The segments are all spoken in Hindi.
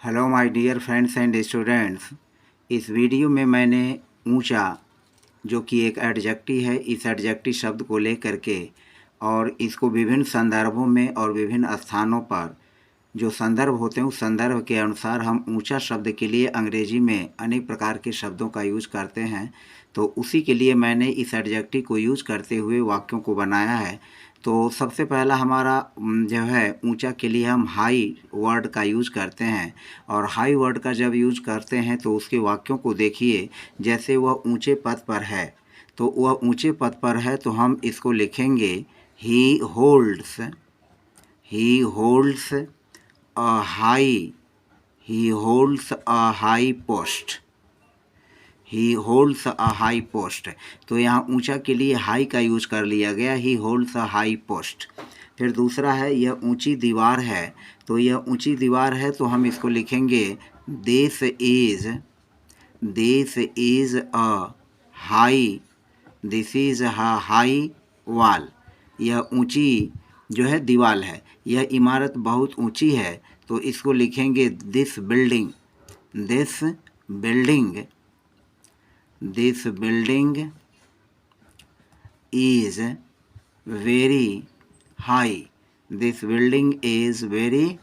Hello my dear friends and students. इस वीडियो में मैंने ऊंचा जो कि एक एडजेक्टिव है, इस एडजेक्टिव शब्द को लेकर के और इसको विभिन्न संदर्भों में और विभिन्न स्थानों पर जो संदर्भ होते हैं उस संदर्भ के अनुसार हम ऊंचा शब्द के लिए अंग्रेजी में अनेक प्रकार के शब्दों का यूज करते हैं। तो उसी के लिए मैंने इस एडजेक्टिव को यूज करते हुए वाक्यों को बनाया है। तो सबसे पहला हमारा जो है ऊंचा के लिए हम हाई वर्ड का यूज करते हैं, और हाई वर्ड का जब यूज करते हैं तो उसके वाक्यों को देखिए। जैसे वह ऊंचे पद पर है, तो वह ऊंचे पद पर है तो हम इसको लिखेंगे ही holds a high he holds a high post he holds a high post। तो यहाँ ऊंचा के लिए हाई का यूज कर लिया गया, he holds a high post। फिर दूसरा है यह ऊंची दीवार है, तो यह ऊंची दीवार है तो हम इसको लिखेंगे this is a high wall। यह ऊंची जो है दीवार है, यह इमारत बहुत ऊंची है तो इसको लिखेंगे this building is very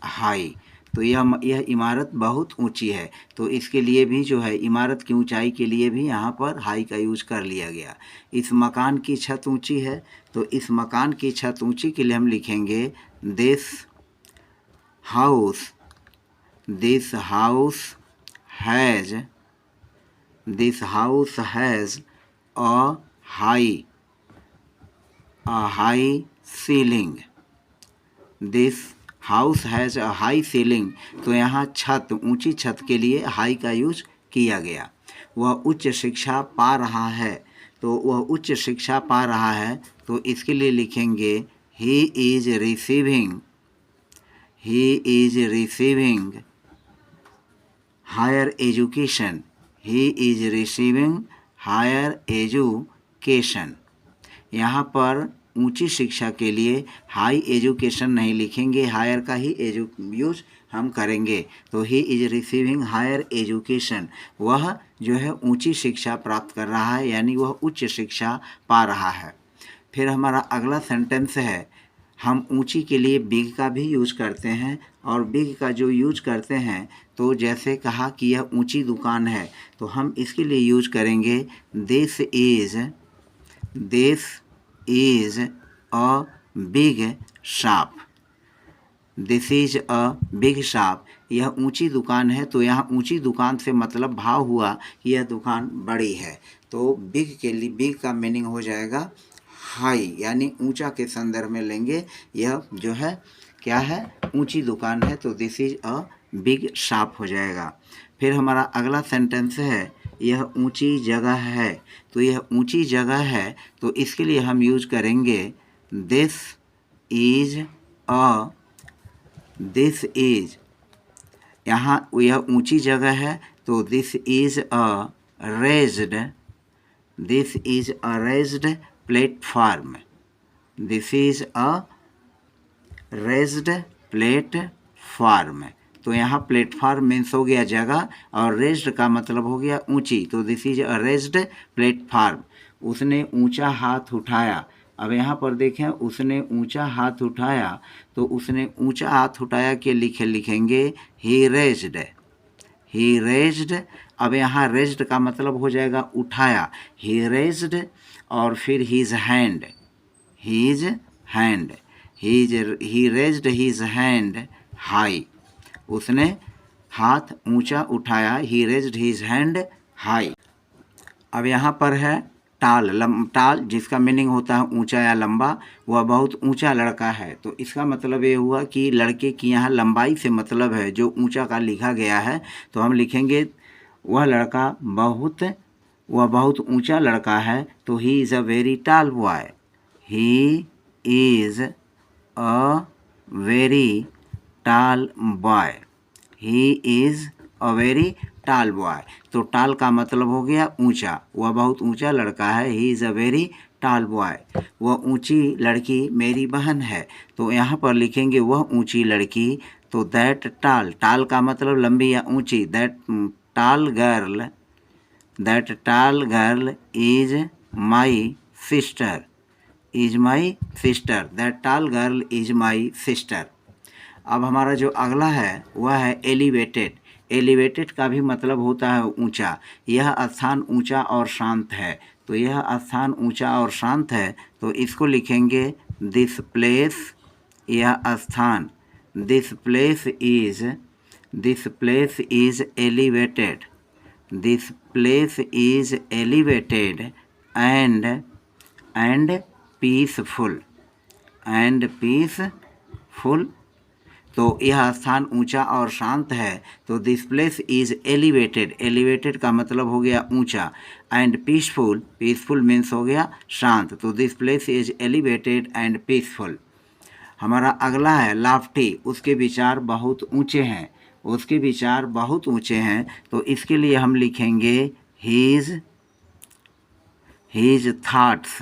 high. तो यह इमारत बहुत ऊंची है, तो इसके लिए भी जो है इमारत की ऊंचाई के लिए भी यहाँ पर हाई का यूज कर लिया गया। इस मकान की छत ऊंची है, तो इस मकान की छत ऊंची के लिए हम लिखेंगे this house has a high ceiling। This house has a high ceiling, तो यहाँ छत, ऊंची छत के लिए हाई का यूज किया गया। वह उच्च शिक्षा पा रहा है, तो वह उच्च शिक्षा पा रहा है तो इसके लिए लिखेंगे he is receiving higher education. यहाँ पर ऊंची शिक्षा के लिए हाई एजुकेशन नहीं लिखेंगे, हायर का ही यूज हम करेंगे। तो he is receiving higher education, वह जो है ऊंची शिक्षा प्राप्त कर रहा है, यानी वह उच्च शिक्षा पा रहा है। फिर हमारा अगला सेंटेंस है, हम ऊंची के लिए बिग का भी यूज करते हैं, और बिग का जो यूज करते हैं तो जैसे कहा कि यह ऊंची दुकान है तो हम इसके लिए यूज करेंगे this is a big shop. यह ऊंची दुकान है, तो यहाँ ऊंची दुकान से मतलब भाव हुआ कि यह दुकान बड़ी है। तो बिग के लिए बिग का मीनिंग हो जाएगा हाई, यानी ऊंचा के संदर्भ में लेंगे। यह जो है क्या है, ऊंची दुकान है, तो this is a big shop हो जाएगा। फिर हमारा अगला सेंटेंस है यह ऊंची जगह है, तो यह ऊंची जगह है तो इसके लिए हम यूज करेंगे दिस इज। यहाँ यह ऊंची जगह है तो this is a raised platform. तो यहाँ प्लेटफॉर्म मीन्स हो गया जगह, और रेज्ड का मतलब हो गया ऊंची, तो this is a raised platform. उसने ऊंचा हाथ उठाया। अब यहाँ पर देखें, उसने ऊंचा हाथ उठाया, तो उसने ऊंचा हाथ उठाया के लिखेंगे ही रेज्ड। अब यहाँ रेज्ड का मतलब हो जाएगा उठाया, ही रेज्ड, और फिर हीज हैंड ही रेज्ड हीज हैंड हाई। उसने हाथ ऊंचा उठाया, ही रेज्ड हीज हैंड हाई। अब यहाँ पर है टाल, जिसका मीनिंग होता है ऊंचा या लंबा। वह बहुत ऊंचा लड़का है, तो इसका मतलब ये हुआ कि लड़के की यहाँ लंबाई से मतलब है, जो ऊंचा का लिखा गया है तो हम लिखेंगे वह बहुत ऊंचा लड़का है, तो he is a very tall boy. He is a very tall boy. तो टाल का मतलब हो गया ऊंचा, वह बहुत ऊंचा लड़का है, he is a very tall boy. वह ऊंची लड़की मेरी बहन है, तो यहाँ पर लिखेंगे वह ऊंची लड़की तो दैट टाल, टाल का मतलब लंबी या ऊंची, दैट टाल girl is my sister, is my sister, that टाल गर्ल इज माई सिस्टर। अब हमारा जो अगला है वह है एलिवेटेड। एलिवेटेड का भी मतलब होता है ऊंचा। यह स्थान ऊंचा और शांत है, तो यह स्थान ऊंचा और शांत है, तो इसको लिखेंगे दिस प्लेस, यह स्थान, this place is elevated, this place is elevated and peaceful, and peaceful. तो यह स्थान ऊंचा और शांत है, तो this place is elevated, elevated का मतलब हो गया ऊंचा, एंड पीसफुल, पीसफुल मीन्स हो गया शांत, तो this place is elevated and peaceful. हमारा अगला है लाफ्टी, उसके विचार बहुत ऊंचे हैं, उसके विचार बहुत ऊंचे हैं, तो इसके लिए हम लिखेंगे his thoughts,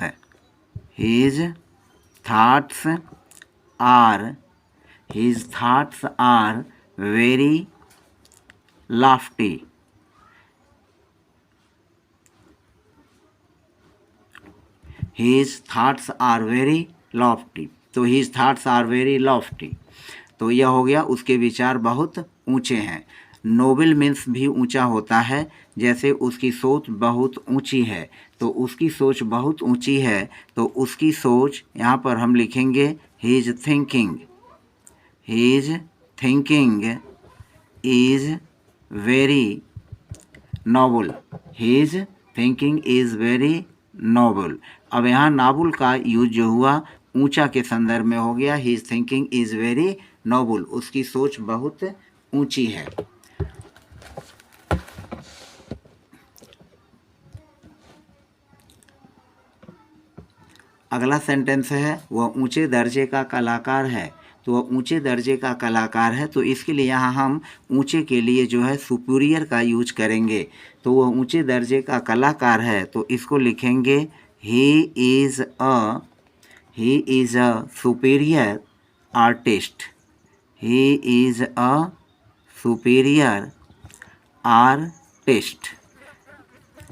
his thoughts are, his thoughts are very lofty, his thoughts are very lofty, तो his thoughts are very lofty, तो यह हो गया उसके विचार बहुत ऊंचे हैं। नोबल मीन्स भी ऊंचा होता है, जैसे उसकी सोच बहुत ऊंची है, तो उसकी सोच बहुत ऊंची है, तो उसकी सोच यहाँ पर हम लिखेंगे his thinking, his thinking is very noble, his thinking is very noble। अब यहाँ नाबुल का यूज जो हुआ ऊंचा के संदर्भ में हो गया, his thinking is very noble, उसकी सोच बहुत ऊंची है। अगला सेंटेंस है वह ऊंचे दर्जे का कलाकार है, तो वह ऊंचे दर्जे का कलाकार है, तो इसके लिए यहाँ हम ऊंचे के लिए जो है सुपीरियर का यूज करेंगे, तो वह ऊंचे दर्जे का कलाकार है, तो इसको लिखेंगे he is a superior artist, he is a superior artist,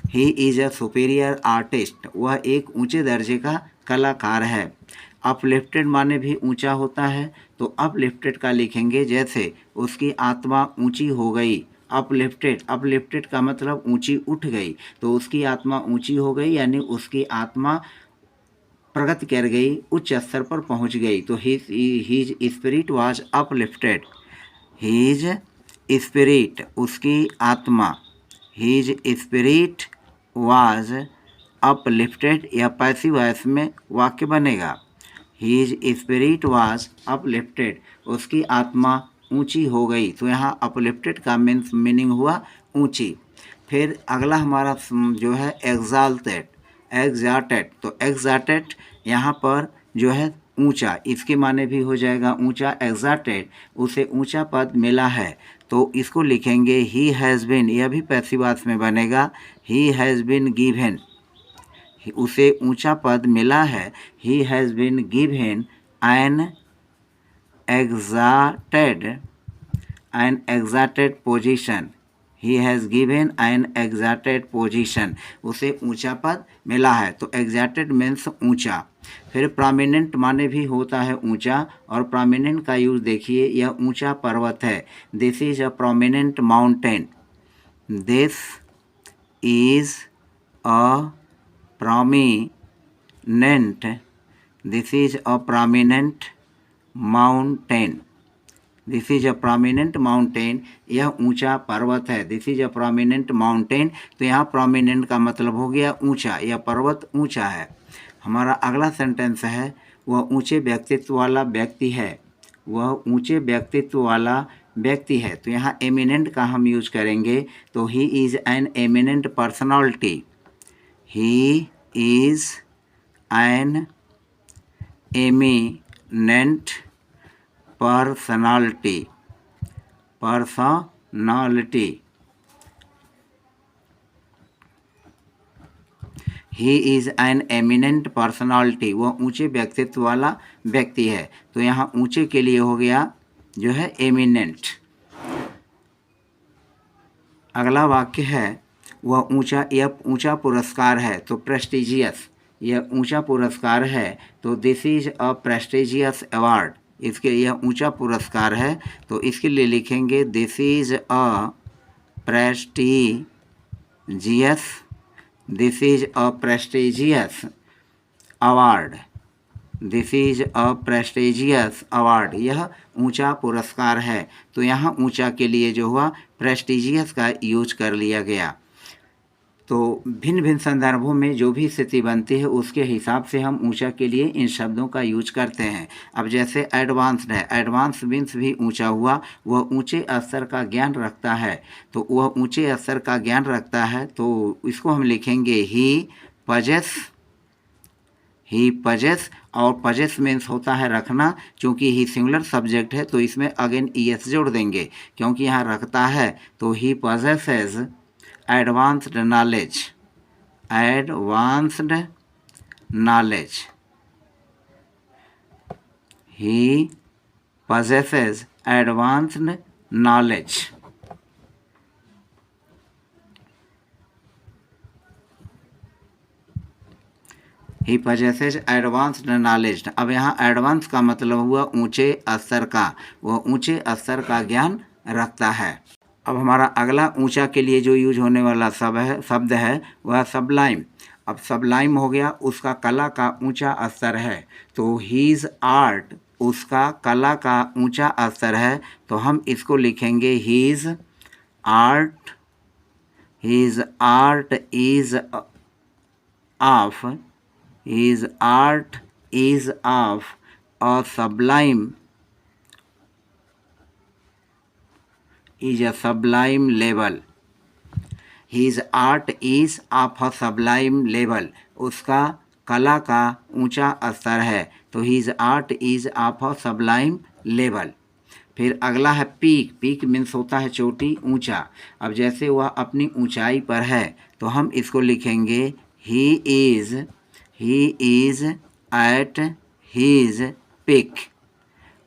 he is a superior artist, वह एक ऊंचे दर्जे का कलाकार है। अपलिफ्टेड माने भी ऊंचा होता है, तो अपलिफ्टेड का लिखेंगे जैसे उसकी आत्मा ऊंची हो गई, अपलिफ्टेड, अपलिफ्टेड का मतलब ऊंची उठ गई, तो उसकी आत्मा ऊंची हो गई यानी उसकी आत्मा प्रगति कर गई, उच्च स्तर पर पहुंच गई, तो his spirit was uplifted, his spirit उसकी आत्मा, हीज स्पिरिट वाज अपलिफ्टेड, या पैसिव वॉइस में वाक्य बनेगा, हीज स्पिरिट वाज अपलिफ्टेड, उसकी आत्मा ऊंची हो गई, तो यहाँ अपलिफ्टेड का मीनिंग हुआ ऊंची। फिर अगला हमारा जो है एग्जाल्टेड, एग्जाल्टेड, तो एग्जाल्टेड यहाँ पर जो है ऊंचा, इसके माने भी हो जाएगा ऊंचा, एग्जाल्टेड उसे ऊंचा पद मिला है, तो इसको लिखेंगे ही हैज़ बीन, यह भी पैसिव वॉइस में बनेगा, ही हैज़ बीन गिवन, उसे ऊंचा पद मिला है, he has been given an exalted position, he has given an exalted position, उसे ऊंचा पद मिला है, तो एग्जाल्टेड मीन्स ऊंचा। फिर प्रोमिनेंट माने भी होता है ऊंचा, और प्रोमिनेंट का यूज देखिए, यह ऊंचा पर्वत है, this is a prominent mountain, this is a prominent, this is a prominent mountain, this is a prominent mountain, यह ऊंचा पर्वत है, this is a prominent mountain, तो यहाँ prominent का मतलब हो गया ऊंचा, यह पर्वत ऊंचा है। हमारा अगला सेंटेंस है वह ऊंचे व्यक्तित्व वाला व्यक्ति है, वह ऊंचे व्यक्तित्व वाला व्यक्ति है, तो यहाँ एमिनेंट का हम यूज करेंगे, तो he is an eminent personality, he is an eminent personality, he is an eminent personality, वह ऊंचे व्यक्तित्व वाला व्यक्ति है, तो यहाँ ऊंचे के लिए हो गया जो है एमिनेंट। अगला वाक्य है वह ऊंचा, यह ऊंचा पुरस्कार है, तो प्रेस्टिजियस, यह ऊंचा पुरस्कार है, तो this is a prestigious award, इसके यह ऊंचा पुरस्कार है, तो इसके लिए लिखेंगे this is a prestigious, this is a prestigious award, this is a prestigious award, यह ऊंचा पुरस्कार है। तो यहाँ ऊंचा के लिए जो हुआ प्रेस्टिजियस का यूज कर लिया गया। तो भिन्न भिन्न संदर्भों में जो भी स्थिति बनती है उसके हिसाब से हम ऊंचा के लिए इन शब्दों का यूज करते हैं। अब जैसे एडवांस्ड है, एडवांस मीन्स भी ऊंचा हुआ, वह ऊंचे स्तर का ज्ञान रखता है, तो वह ऊंचे स्तर का ज्ञान रखता है, तो इसको हम लिखेंगे ही पजेस, और पजेस मीन्स होता है रखना, क्योंकि ही सिंगुलर सब्जेक्ट है तो इसमें अगेन ईएस जोड़ देंगे, क्योंकि यहाँ रखता है, तो he possesses advanced knowledge, advanced knowledge, he possesses advanced knowledge। He possesses advanced knowledge। अब यहाँ एडवांस का मतलब हुआ ऊंचे स्तर का, वह ऊंचे स्तर का ज्ञान रखता है। अब हमारा अगला ऊंचा के लिए जो यूज होने वाला शब्द है वह सबलाइम। अब सबलाइम हो गया, उसका कला का ऊंचा स्तर है, तो हीज आर्ट, उसका कला का ऊंचा स्तर है, तो हम इसको लिखेंगे his art, his art is of, his art is of a sublime, is a sublime level, his art is of a sublime level, उसका कला का ऊंचा स्तर है, तो his art is of a sublime level। फिर अगला है पीक। पीक मीन्स होता है चोटी, ऊंचा। अब जैसे वह अपनी ऊंचाई पर है, तो हम इसको लिखेंगे he is at his peak.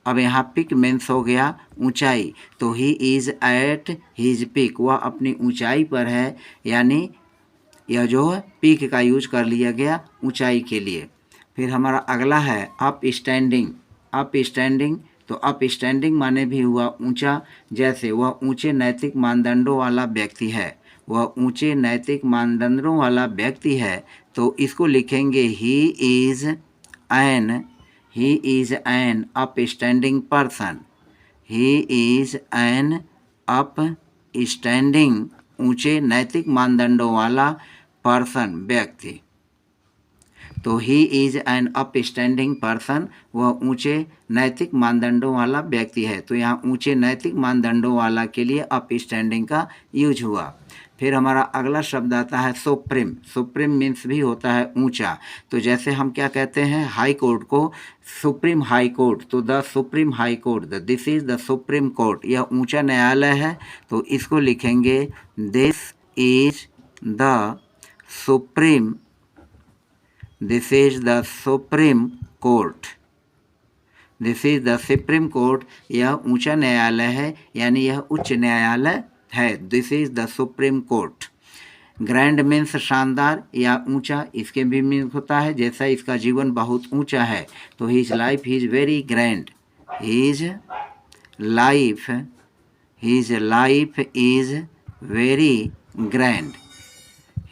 अब यहाँ पिक मीन्स हो गया ऊंचाई, तो he is at his peak, वह अपनी ऊंचाई पर है, यानी यह जो है पिक का यूज कर लिया गया ऊंचाई के लिए। फिर हमारा अगला है अप स्टैंडिंग। अप स्टैंडिंग, तो अप स्टैंडिंग माने भी हुआ ऊंचा, जैसे वह ऊंचे नैतिक मानदंडों वाला व्यक्ति है, वह ऊंचे नैतिक मानदंडों वाला व्यक्ति है, तो इसको लिखेंगे he is an upstanding person, he is an upstanding, ऊंचे नैतिक मानदंडों वाला पर्सन, व्यक्ति। तो he is an upstanding person, वह ऊंचे नैतिक मानदंडों वाला व्यक्ति है, तो यहाँ ऊंचे नैतिक मानदंडों वाला के लिए अपस्टैंडिंग का यूज हुआ। फिर हमारा अगला शब्द आता है सुप्रीम। सुप्रीम मीन्स भी होता है ऊंचा, तो जैसे हम क्या कहते हैं हाई कोर्ट को सुप्रीम हाई कोर्ट, तो the supreme high court, this is the supreme court, यह ऊंचा न्यायालय है, तो इसको लिखेंगे this is the supreme, this is the supreme court, this is the supreme court, यह ऊंचा न्यायालय है, यानी यह उच्च न्यायालय है, this is the supreme court. Grand means शानदार या ऊंचा, इसके भी मीन्स होता है, जैसा इसका जीवन बहुत ऊंचा है, तो his life is very grand, his life is very grand,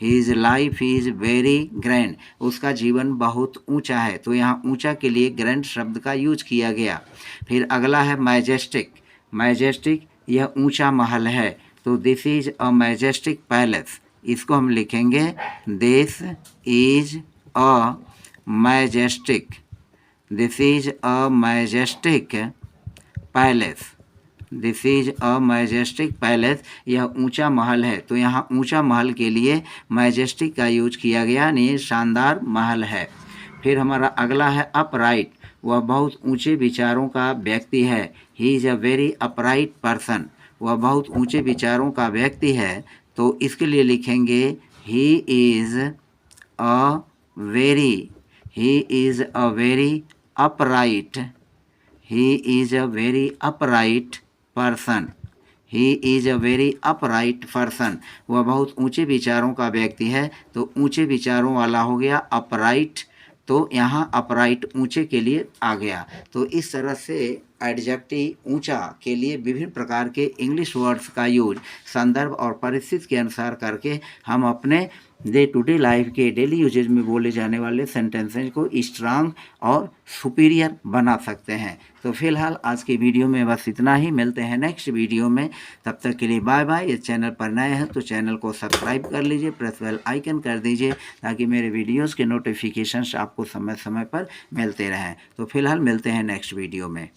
his life is very grand, उसका जीवन बहुत ऊंचा है, तो यहाँ ऊंचा के लिए ग्रैंड शब्द का यूज किया गया। फिर अगला है मैजेस्टिक। मैजेस्टिक, यह ऊंचा महल है, तो this is a majestic palace, इसको हम लिखेंगे this is a majestic, this is a majestic palace, this is a majestic palace, यह ऊंचा महल है, तो यहाँ ऊंचा महल के लिए मैजेस्टिक का यूज किया गया, यानी शानदार महल है। फिर हमारा अगला है अपराइट। वह बहुत ऊंचे विचारों का व्यक्ति है, he is a very upright person, वह बहुत ऊंचे विचारों का व्यक्ति है, तो इसके लिए लिखेंगे he is a very upright, he is a very upright person. He is a very upright person, वह बहुत ऊंचे विचारों का व्यक्ति है। तो ऊंचे विचारों वाला हो गया अपराइट, तो यहाँ अपराइट ऊंचे के लिए आ गया। तो इस तरह से एडजेक्टिव ऊंचा के लिए विभिन्न प्रकार के इंग्लिश वर्ड्स का यूज संदर्भ और परिस्थिति के अनुसार करके हम अपने डे टू डे लाइफ के डेली यूजेज में बोले जाने वाले सेंटेंसेज को स्ट्रांग और सुपीरियर बना सकते हैं। तो फिलहाल आज की वीडियो में बस इतना ही, मिलते हैं नेक्स्ट वीडियो में। तब तक के लिए बाय बाय। इस चैनल पर नए हैं तो चैनल को सब्सक्राइब कर लीजिए, प्रेस बेल आइकन कर दीजिए ताकि मेरे वीडियोज़ के नोटिफिकेशंस आपको समय समय पर मिलते रहें। तो फिलहाल मिलते हैं नेक्स्ट वीडियो में।